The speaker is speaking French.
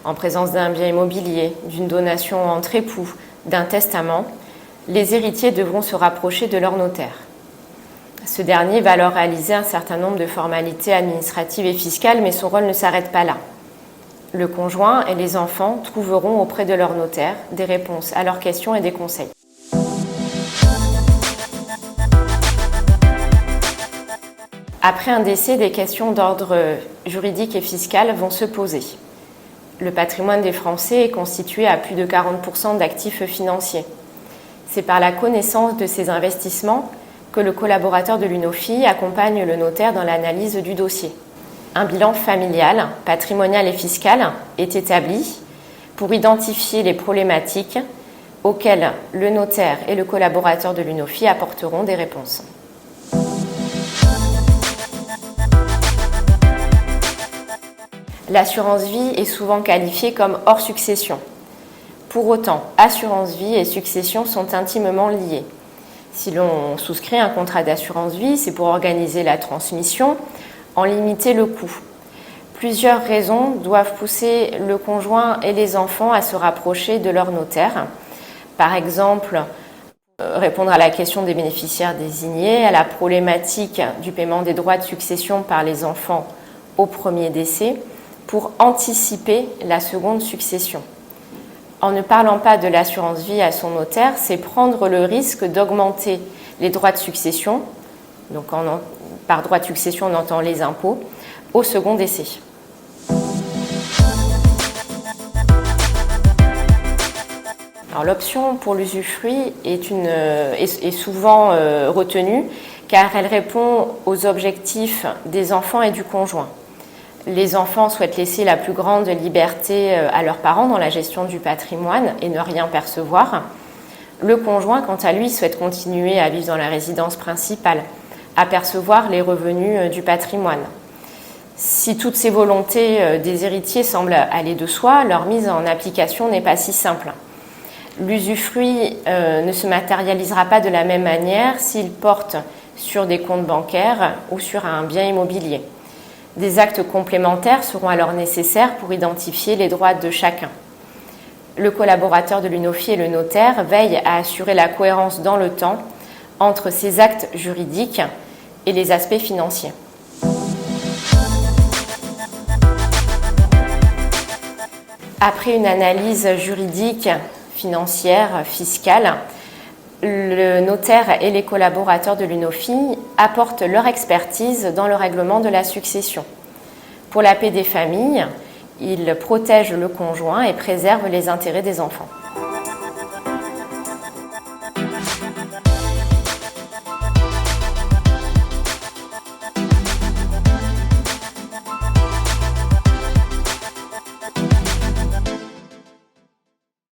en présence d'un bien immobilier, d'une donation entre époux, d'un testament, les héritiers devront se rapprocher de leur notaire. Ce dernier va alors réaliser un certain nombre de formalités administratives et fiscales, mais son rôle ne s'arrête pas là. Le conjoint et les enfants trouveront auprès de leur notaire des réponses à leurs questions et des conseils. Après un décès, des questions d'ordre juridique et fiscal vont se poser. Le patrimoine des Français est constitué à plus de 40% d'actifs financiers. C'est par la connaissance de ces investissements que le collaborateur de l'UNOFI accompagne le notaire dans l'analyse du dossier. Un bilan familial, patrimonial et fiscal est établi pour identifier les problématiques auxquelles le notaire et le collaborateur de l'UNOFI apporteront des réponses. L'assurance vie est souvent qualifiée comme hors succession. Pour autant, assurance vie et succession sont intimement liées. Si l'on souscrit un contrat d'assurance vie, c'est pour organiser la transmission, en limiter le coût. Plusieurs raisons doivent pousser le conjoint et les enfants à se rapprocher de leur notaire. Par exemple, répondre à la question des bénéficiaires désignés, à la problématique du paiement des droits de succession par les enfants au premier décès, pour anticiper la seconde succession. En ne parlant pas de l'assurance vie à son notaire, c'est prendre le risque d'augmenter les droits de succession, donc par droit de succession on entend les impôts, au second décès. Alors, l'option pour l'usufruit est souvent retenue car elle répond aux objectifs des enfants et du conjoint. Les enfants souhaitent laisser la plus grande liberté à leurs parents dans la gestion du patrimoine et ne rien percevoir. Le conjoint, quant à lui, souhaite continuer à vivre dans la résidence principale, à percevoir les revenus du patrimoine. Si toutes ces volontés des héritiers semblent aller de soi, leur mise en application n'est pas si simple. L'usufruit ne se matérialisera pas de la même manière s'il porte sur des comptes bancaires ou sur un bien immobilier. Des actes complémentaires seront alors nécessaires pour identifier les droits de chacun. Le collaborateur de l'UNOFI et le notaire veillent à assurer la cohérence dans le temps entre ces actes juridiques et les aspects financiers. Après une analyse juridique, financière, fiscale, le notaire et les collaborateurs de l'UNOFI apportent leur expertise dans le règlement de la succession. Pour la paix des familles, ils protègent le conjoint et préservent les intérêts des enfants.